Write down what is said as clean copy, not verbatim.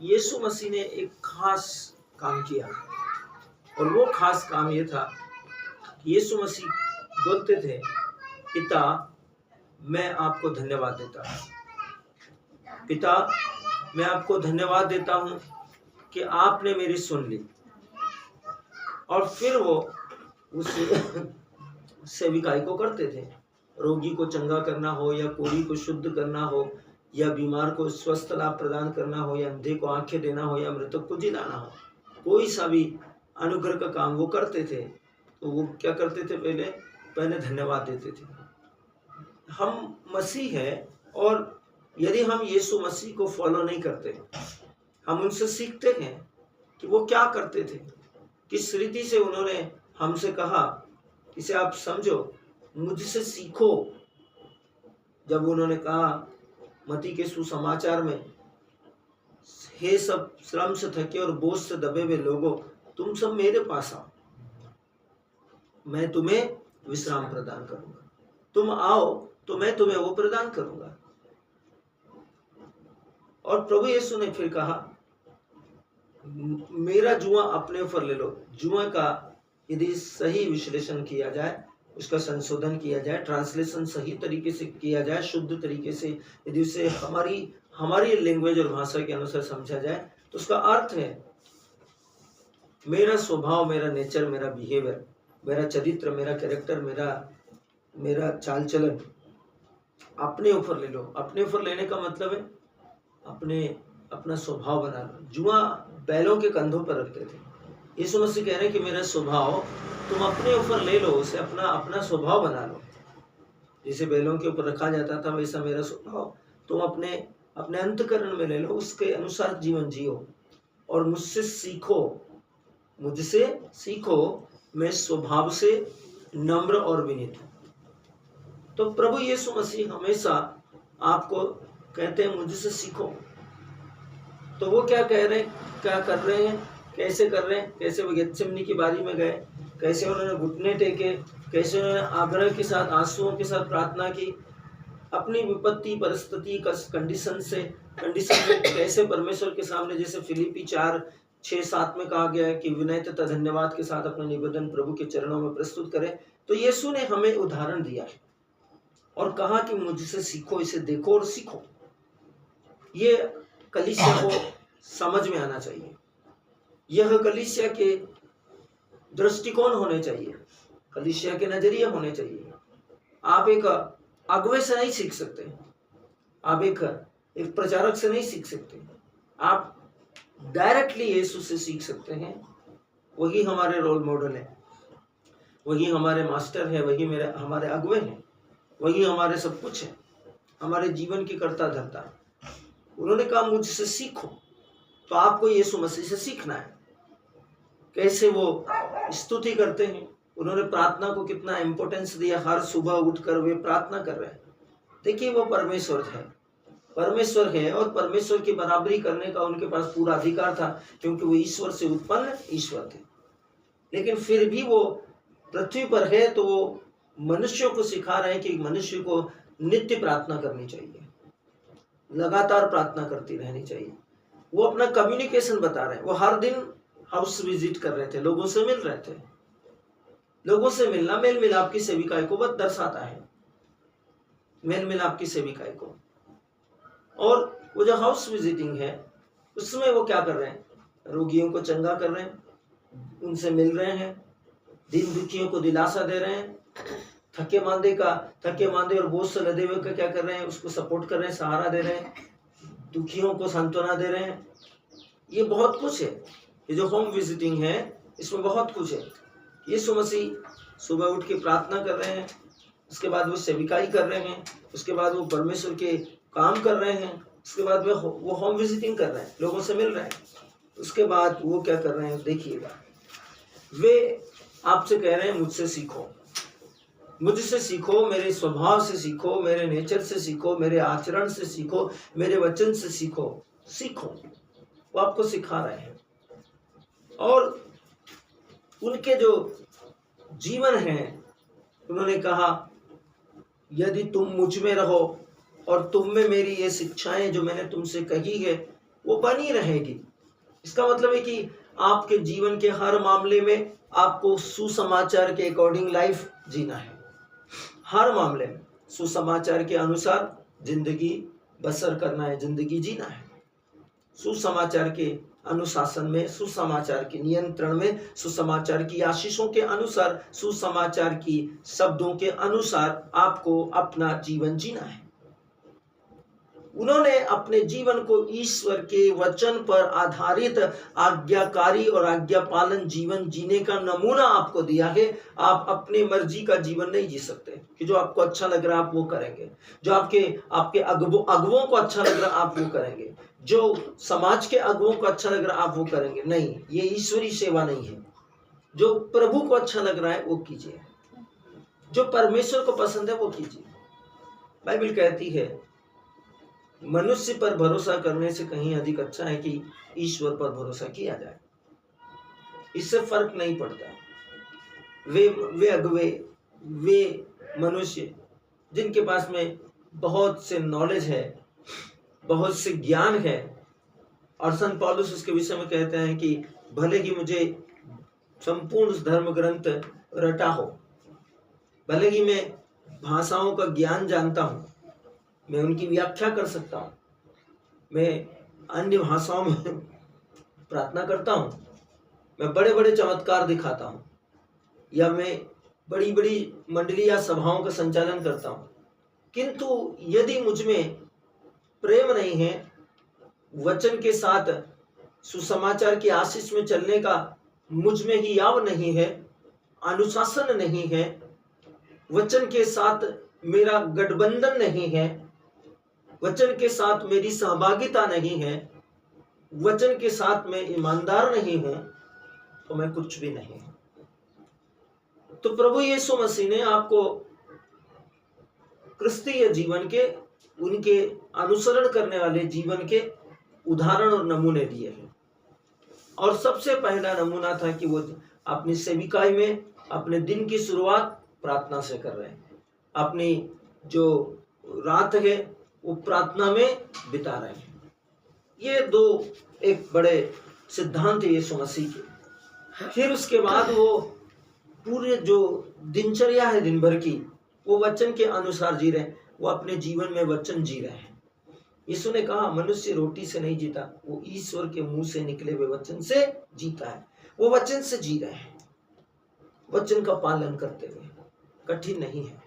यीशु मसीह ने एक खास काम किया और वो खास काम ये था कि यीशु मसीह बोलते थे, पिता मैं आपको धन्यवाद देता हूँ, पिता मैं आपको धन्यवाद देता हूँ कि आपने मेरी सुन ली। और फिर वो उस सेविकाई को करते थे। रोगी को चंगा करना हो या कोढ़ी को शुद्ध करना हो या बीमार को स्वस्थ लाभ प्रदान करना हो या अंधे को आंखें देना हो या मृतक को जिलाना हो, कोई सा भी अनुग्रह का काम वो करते थे। तो वो क्या करते थे, पहले धन्यवाद देते थे। हम मसीह है और यदि हम यीशु मसीह को फॉलो नहीं करते, हम उनसे सीखते हैं कि वो क्या करते थे, किस रीति से उन्होंने हमसे कहा, इसे आप समझो, मुझसे सीखो। जब उन्होंने कहा मत्ती के सुसमाचार में, हे सब श्रम से थके और बोझ से दबे हुए लोगों, तुम सब मेरे पास आओ, मैं तुम्हें विश्राम प्रदान करूंगा। तुम आओ तो मैं तुम्हें वो प्रदान करूंगा। और प्रभु यीशु ने फिर कहा, मेरा जुआ अपने ऊपर ले लो। जुआ का यदि सही विश्लेषण किया जाए, उसका संशोधन किया जाए, ट्रांसलेशन सही तरीके से किया जाए, शुद्ध तरीके से यदि उसे हमारी लैंग्वेज और भाषा के अनुसार समझा जाए, तो उसका अर्थ है मेरा स्वभाव, मेरा नेचर, मेरा बिहेवियर, मेरा चरित्र, मेरा कैरेक्टर, मेरा चाल चलन अपने ऊपर ले लो। अपने ऊपर लेने का मतलब है अपना स्वभाव बना लो। जुआ बैलों के कंधों पर रखते थे। यीशु मसीह कह रहे हैं कि मेरा स्वभाव तुम अपने ऊपर ले लो, उसे अपना स्वभाव बना लो। जैसे बैलों के ऊपर रखा जाता था, वैसा मेरा स्वभाव तुम अपने अंतःकरण में ले लो, उसके अनुसार जीवन जियो और मुझसे सीखो, मैं स्वभाव से नम्र और विनीत हूँ। तो प्रभु यीशु मसीह हमेशा आपको कहते हैं मुझसे सीखो। तो वो क्या कर रहे हैं, कैसे कर रहे हैं, कैसे वो गेत्सेमनी की बारी में गए, कैसे उन्होंने घुटने टेके, कैसे उन्होंने आग्रह के साथ, आंसुओं के साथ प्रार्थना की, अपनी विपत्ति परिस्थिति का कंडीशन में कैसे परमेश्वर के सामने, जैसे फिलिपी 4:6-7 में कहा गया है कि विनय तथा धन्यवाद के साथ अपना निवेदन प्रभु के चरणों में प्रस्तुत करें। तो यीशु ने हमें उदाहरण दिया और कहा कि मुझसे सीखो, इसे देखो और सीखो। ये कलीसिया को समझ में आना चाहिए, यह कलीसिया के दृष्टिकोण होने चाहिए, कलीसिया के नजरिए होने चाहिए। आप एक अगुवे से नहीं सीख सकते, आप एक प्रचारक से नहीं सीख सकते, आप डायरेक्टली यीशु से सीख सकते हैं। वही हमारे रोल मॉडल है, वही हमारे मास्टर है, वही हमारे अगुवे हैं, वही हमारे सब कुछ है, हमारे जीवन की कर्ता धर्ता। उन्होंने कहा मुझसे सीखो, तो आपको यीशु मसीह से सीखना है। कैसे वो स्तुति करते हैं, उन्होंने प्रार्थना को कितना इंपॉर्टेंस दिया, हर सुबह उठकर वे प्रार्थना कर रहे हैं। देखिए वो परमेश्वर है और परमेश्वर की बराबरी करने का उनके पास पूरा अधिकार था, क्योंकि वो ईश्वर से उत्पन्न ईश्वर थे। लेकिन फिर भी वो पृथ्वी पर है, तो वो मनुष्यों को सिखा रहे हैं कि मनुष्य को नित्य प्रार्थना करनी चाहिए, लगातार प्रार्थना करती रहनी चाहिए। वो अपना कम्युनिकेशन बता रहे हैं। वो हर दिन हाउस विजिट कर रहे थे, लोगों से मिल रहे थे। लोगों से मिलना मेल मिलाप की सेविकाई को बहुत दर्शाता है, मेल मिलाप की सेविकाई को। और वो जो हाउस विजिटिंग है, उसमें वो क्या कर रहे हैं, रोगियों को चंगा कर रहे हैं, उनसे मिल रहे हैं, दीन दुखियों को दिलासा दे रहे हैं, थके मांदे और बोझ से लदे हुए का क्या कर रहे हैं, उसको सपोर्ट कर रहे हैं, सहारा दे रहे हैं, दुखियों को सांत्वना दे रहे हैं। ये बहुत कुछ है, ये जो होम विजिटिंग है इसमें बहुत कुछ है। यीशु मसीह सुबह उठ के प्रार्थना कर रहे हैं, उसके बाद वो सेविकाई कर रहे हैं, उसके बाद वो परमेश्वर के काम कर रहे हैं, उसके बाद वो होम विजिटिंग कर रहे हैं, लोगों से मिल रहे हैं। उसके बाद वो क्या कर रहे हैं, देखिएगा, वे आपसे कह रहे हैं मुझसे सीखो, मेरे स्वभाव से सीखो, मेरे नेचर से सीखो, मेरे आचरण से सीखो, मेरे वचन से सीखो। वो आपको सिखा रहे हैं। और उनके जो जीवन है, उन्होंने कहा यदि तुम मुझ में रहो और तुम में मेरी ये शिक्षाएं जो मैंने तुमसे कही है वो बनी रहेगी। इसका मतलब है कि आपके जीवन के हर मामले में आपको सुसमाचार के अकॉर्डिंग लाइफ जीना है। हर मामले में सुसमाचार के अनुसार जिंदगी बसर करना है, जिंदगी जीना है। सुसमाचार के अनुशासन में, सुसमाचार के नियंत्रण में, सुसमाचार की आशीषों के अनुसार, सुसमाचार की शब्दों के अनुसार आपको अपना जीवन जीना है। उन्होंने अपने जीवन को ईश्वर के वचन पर आधारित आज्ञाकारी और आज्ञा पालन जीवन जीने का नमूना आपको दिया है। आप अपनी मर्जी का जीवन नहीं जी सकते कि जो आपको अच्छा लग रहा है आप वो करेंगे, जो आपके अगुवों को अच्छा लग रहा है आप वो करेंगे, जो समाज के अगुवों को अच्छा लग रहा है आप वो करेंगे। नहीं, ये ईश्वरी सेवा नहीं है। जो प्रभु को अच्छा लग रहा है वो कीजिए, जो परमेश्वर को पसंद है वो कीजिए। बाइबल कहती है मनुष्य पर भरोसा करने से कहीं अधिक अच्छा है कि ईश्वर पर भरोसा किया जाए। इससे फर्क नहीं पड़ता। वे अगुवे, वे मनुष्य जिनके पास में बहुत से नॉलेज है, बहुत से ज्ञान है, और संत पौलुस उसके विषय में कहते हैं कि भले ही मुझे संपूर्ण धर्म ग्रंथ रटा हो, भले ही मैं भाषाओं का ज्ञान जानता हूं, मैं उनकी व्याख्या कर सकता हूं, मैं अन्य भाषाओं में प्रार्थना करता हूं, मैं बड़े बड़े चमत्कार दिखाता हूं, या मैं बड़ी बड़ी मंडली या सभाओं का संचालन करता हूं, किंतु यदि मुझ में प्रेम नहीं है, वचन के साथ सुसमाचार की आशीष में चलने का मुझ में ही याव नहीं है, अनुशासन नहीं है, वचन के साथ मेरा गठबंधन नहीं है, वचन के साथ मेरी सहभागिता नहीं है, वचन के साथ मैं ईमानदार नहीं हूं, तो मैं कुछ भी नहीं हूं। तो प्रभु यीशु मसीह ने आपको क्रिस्तीय जीवन के, उनके अनुसरण करने वाले जीवन के उदाहरण और नमूने दिए हैं। और सबसे पहला नमूना था कि वो अपनी सेविकाई में अपने दिन की शुरुआत प्रार्थना से कर रहे हैं, अपनी जो रात है वो प्रार्थना में बिता रहे हैं। ये दो एक बड़े सिद्धांत यीशु मसीह के। फिर उसके बाद वो पूरे जो दिनचर्या है दिन भर की, वो वचन के अनुसार जी रहे हैं, वो अपने जीवन में वचन जी रहे हैं। यीशु ने कहा मनुष्य रोटी से नहीं जीता, वो ईश्वर के मुंह से निकले हुए वचन से जीता है। वो वचन से जी रहे हैं, वचन का पालन करते हुए। कठिन नहीं है।